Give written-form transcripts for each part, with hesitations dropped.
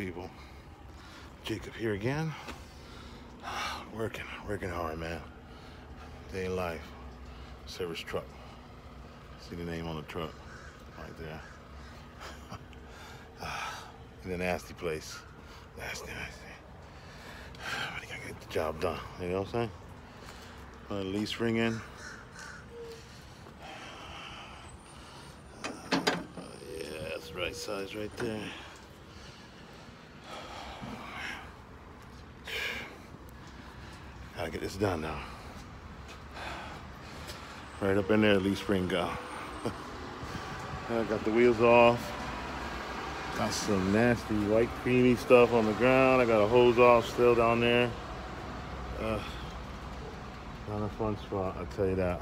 people? Jacob here again. Working hard, man. Day in life. Service truck. See the name on the truck right there. In a nasty place. Nasty. But you gotta get the job done. You know what I'm saying? Lease ringing. Yeah, that's the right size right there. Gotta get this done now. Right up in there, leaf spring go. I got the wheels off. Got some nasty white creamy stuff on the ground. I got a hose off still down there. Not a fun spot, I'll tell you that.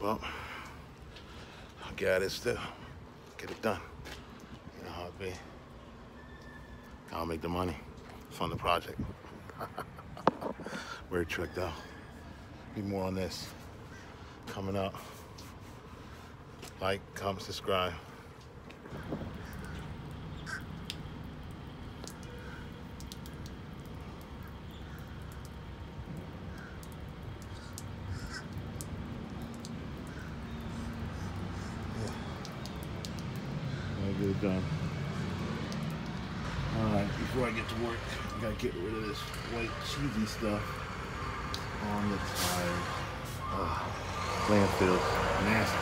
Well, I got it still. Get it done. You know how it be. I'll make the money. Fund the project. Weird trick though. Be more on this coming up. Like, comment, subscribe. Get it done. Alright, before I get to work, I gotta get rid of this white cheesy stuff on the tires. Landfill. Nasty.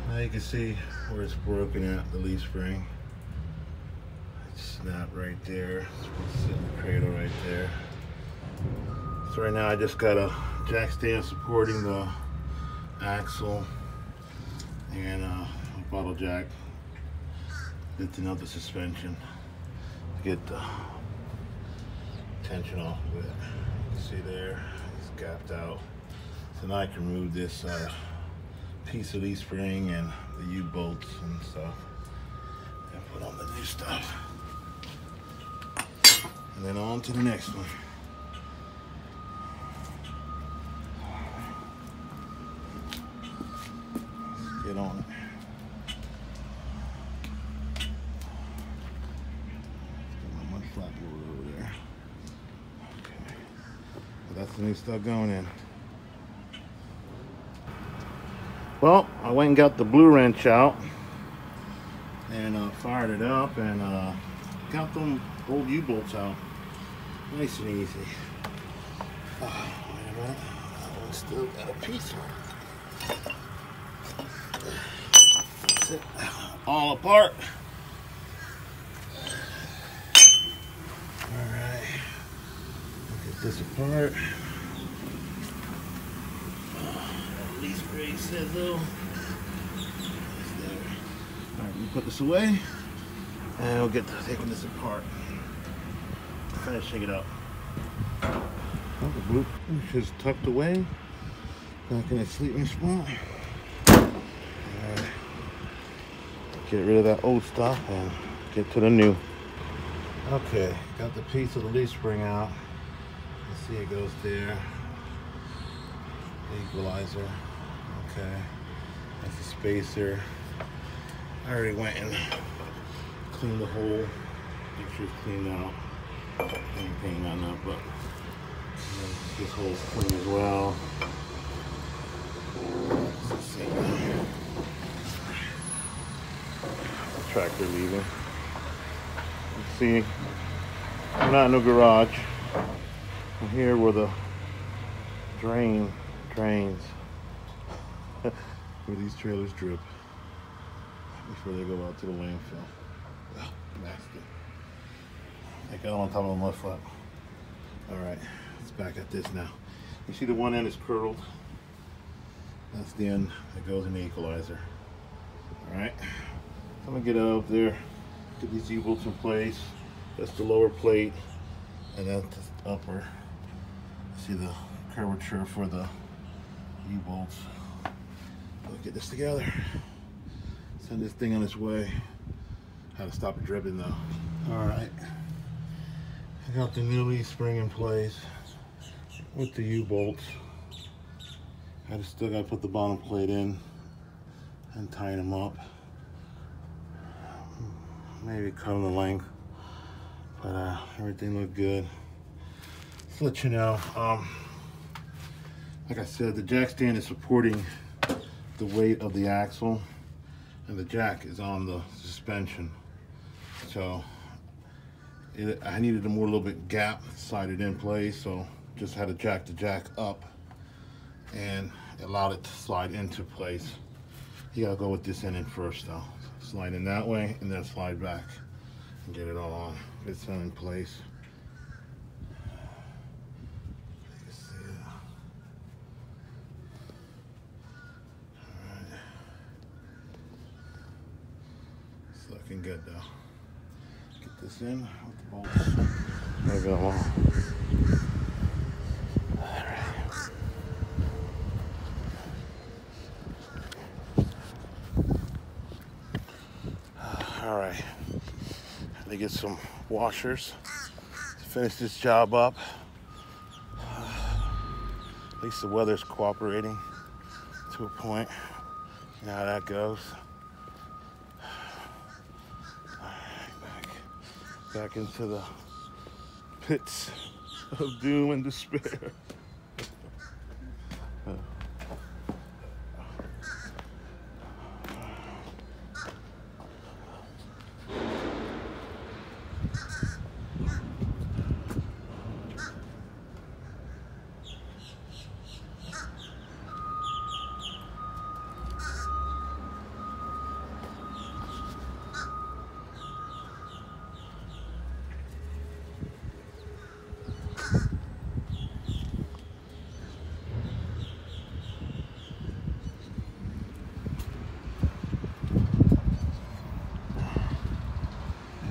Now you can see where it's broken at, the leaf spring. It's snapped right there. It's supposed to sit in the cradle right there. So right now I just got a jack stand supporting the axle and a bottle jack lifting up the suspension to get the tension off of it. You can see there, it's gapped out. So now I can remove this piece of leaf spring and the U-bolts and stuff and put on the new stuff. And then on to the next one. Let's get on it. Get my mud flap over there. Okay. Well, that's the new stuff going in. Well, I went and got the blue wrench out and fired it up and got them old U-bolts out. Nice and easy. Wait a minute. That one's still got a piece on it. That's it. All apart. Alright. Get this apart. Leaf spring says though. Alright, we put this away and we'll get to taking this apart. Finishing it up. Oh, the blue wrench is tucked away back in its sleeping spot. Alright. Get rid of that old stuff and get to the new. Okay, got the piece of the leaf spring out. You see it goes there. The equalizer. Okay, that's the spacer. I already went and cleaned the hole. Make sure it's cleaned out. Ain't paint nothing up, but this hole's clean as well. Let's see. The tractor leaving. Let's see. I'm not in the garage. And here where the drains, where these trailers drip before they go out to the landfill. Oh, nasty. I got on top of the mud flap. All right, let's back at this now. You see the one end is curled. That's the end that goes in the equalizer. All right, I'm gonna get up there, get these U-bolts in place. That's the lower plate, and that's the upper. See the curvature for the U-bolts. Let's get this together. Send this thing on its way. How to stop it dripping though. All right, I got the new leaf spring in place with the U-bolts. I just still gotta put the bottom plate in and tighten them up. Maybe cut them the length, but everything looked good. Just let you know, like I said, the jack stand is supporting the weight of the axle, and the jack is on the suspension. So I needed a little bit gap sided in place, so just had to jack the jack up and allowed it to slide into place. You gotta go with this end in first though. Slide in that way and then slide back and get it all on. It's in place. You can see it. All right. It's looking good though. Get this in with the bolts. There we go. All right, had to get some washers to finish this job up. At least the weather's cooperating to a point. You know how that goes. All right, back into the pits of doom and despair.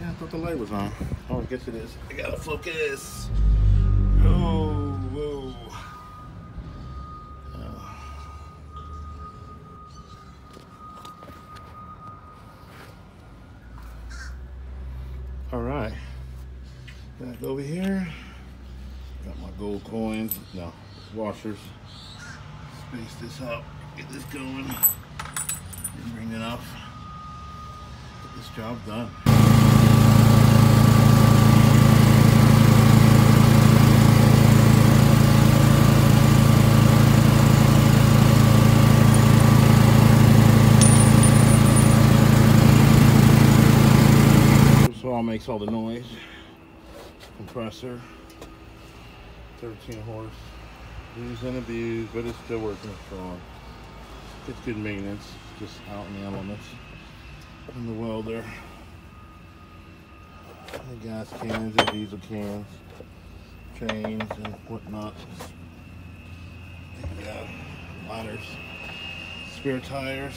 I thought the light was on. Oh, I guess it is. I gotta focus. Oh, whoa. All right. Back over here. Got my gold coins. No, washers. Space this up. Get this going. Didn't bring enough. Get this job done. Makes all the noise. Compressor, 13 horse, used and abused, but it's still working strong. It's good maintenance, just out in the elements. And the welder, the gas cans and diesel cans, chains and whatnot. The ladders, spare tires.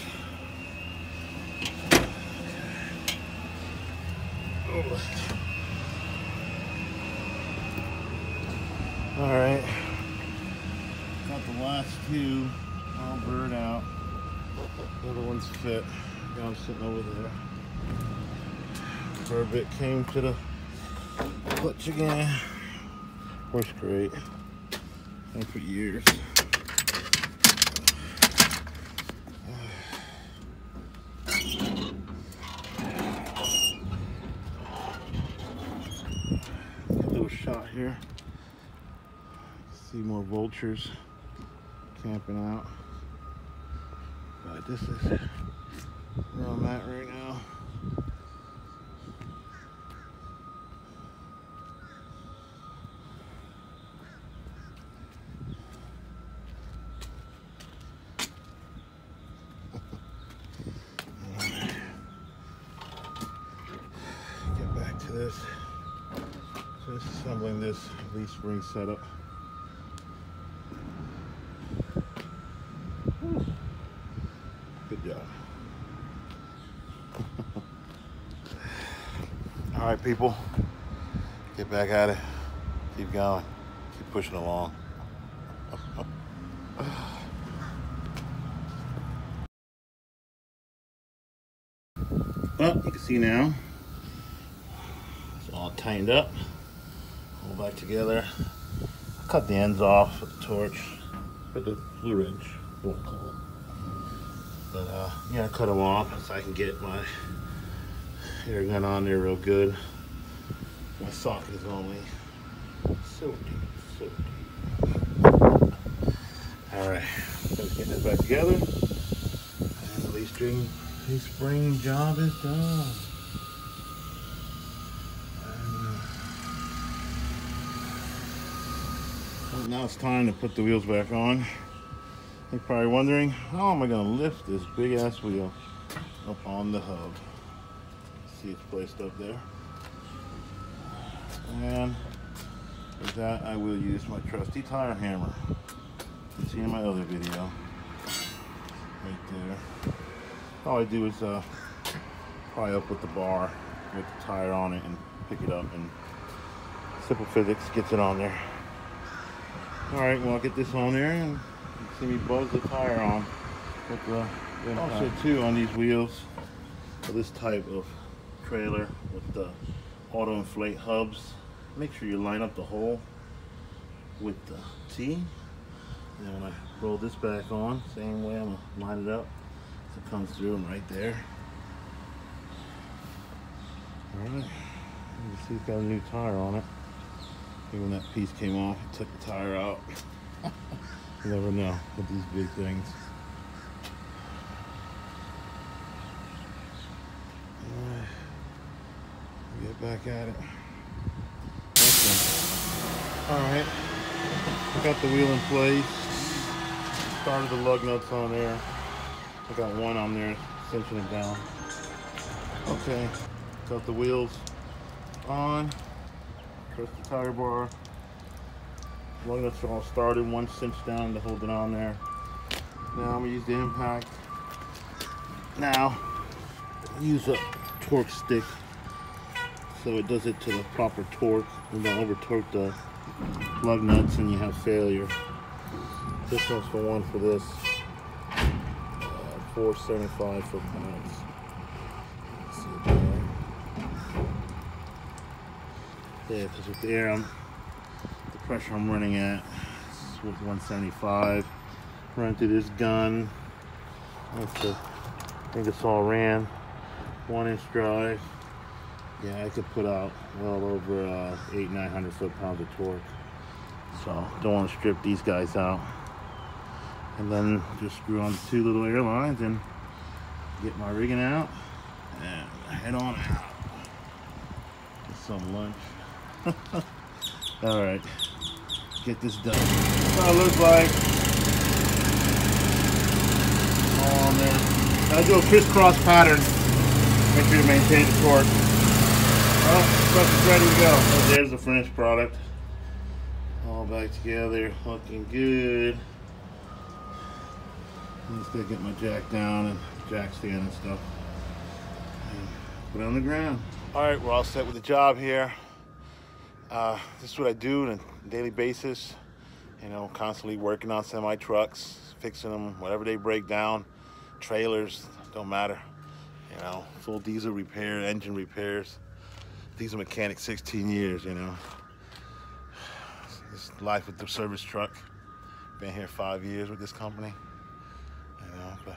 All right, got the last two all burnt out. The other one's fit. Got them sitting over there. Burbit came to the clutch again. Works great. And for years. Shot here. See more vultures camping out. But this is where I'm at right now. leaf spring setup. Whew. Good job. All right, people, get back at it. Keep going. Keep pushing along. Well, you can see now it's all tightened up, all back together. Cut the ends off with the torch, with the blue wrench, we'll call it. But yeah, I cut them off so I can get my air gun on there real good. My socket is only so deep, so deep. All right, let's get this back together, and the leaf spring job is done. Well, now it's time to put the wheels back on. You're probably wondering, how am I going to lift this big ass wheel up on the hub? See, it's placed up there. And with that, I will use my trusty tire hammer. You can see in my other video, right there. All I do is pry up with the bar with the tire on it and pick it up, and simple physics gets it on there. All right, well, I'll get this on there, and you can see me buzz the tire on with the also too on these wheels for this type of trailer with the auto inflate hubs. Make sure you line up the hole with the T. And then when I roll this back on, same way, I'm gonna line it up so it comes through and right there. All right, you can see it's got a new tire on it. When that piece came off, I took the tire out. You never know with these big things. Alright, get back at it. Alright, I got the wheel in place. Started the lug nuts on there. I got one on there, cinching it down. Okay, got the wheels on. Press the tire bar. Lug nuts are all started, one cinched down to hold it on there. Now I'm gonna use the impact. Now, use a torque stick so it does it to the proper torque. You don't over torque the lug nuts and you have failure. This one's the one for this. 475 foot-pounds. See it there. Yeah, because with the air, the pressure I'm running at is with 175. Run through this gun. I think it's all ran. 1-inch drive. Yeah, I could put out well over 800-900 foot-pounds of torque. So don't want to strip these guys out. And then just screw on the two little air lines and get my rigging out and head on out. Get some lunch. All right, get this done. That's what it looks like. All on there. I do a crisscross pattern. Make sure to maintain the torque. Well, stuff is ready to go. Oh, there's the finished product. All back together, looking good. I'm just gonna get my jack down and jack stand and stuff. And put it on the ground. All right, we're all set with the job here. This is what I do on a daily basis. You know, constantly working on semi trucks, fixing them, whatever they break down. Trailers, don't matter. You know, full diesel repair, engine repairs. Diesel mechanic, 16 years, you know. It's life with the service truck. Been here 5 years with this company. You know, but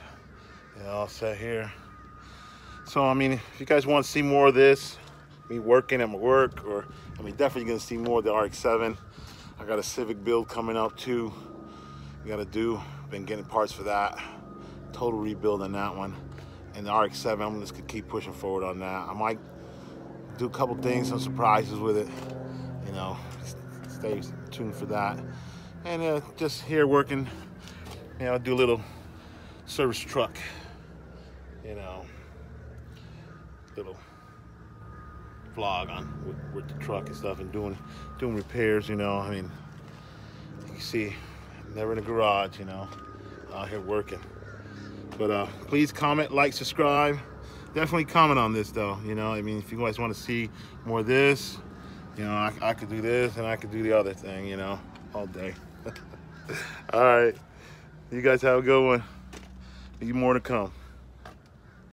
they're all set here. So, I mean, if you guys want to see more of this, me working at my work, or, I mean, definitely gonna see more of the RX-7. I got a Civic build coming up too. We gotta do, been getting parts for that. Total rebuild on that one. And the RX-7, I'm just gonna keep pushing forward on that. I might do a couple things, some surprises with it. You know, stay tuned for that. And just here working, you know, do a little service truck, you know, little vlog on with the truck and stuff and doing repairs, you know. I mean, you can see, I'm never in a garage, you know, out here working. But please comment, like, subscribe. Definitely comment on this though, you know. I mean, if you guys want to see more of this, you know, I could do this and I could do the other thing, you know, all day. All right, you guys have a good one. Be more to come.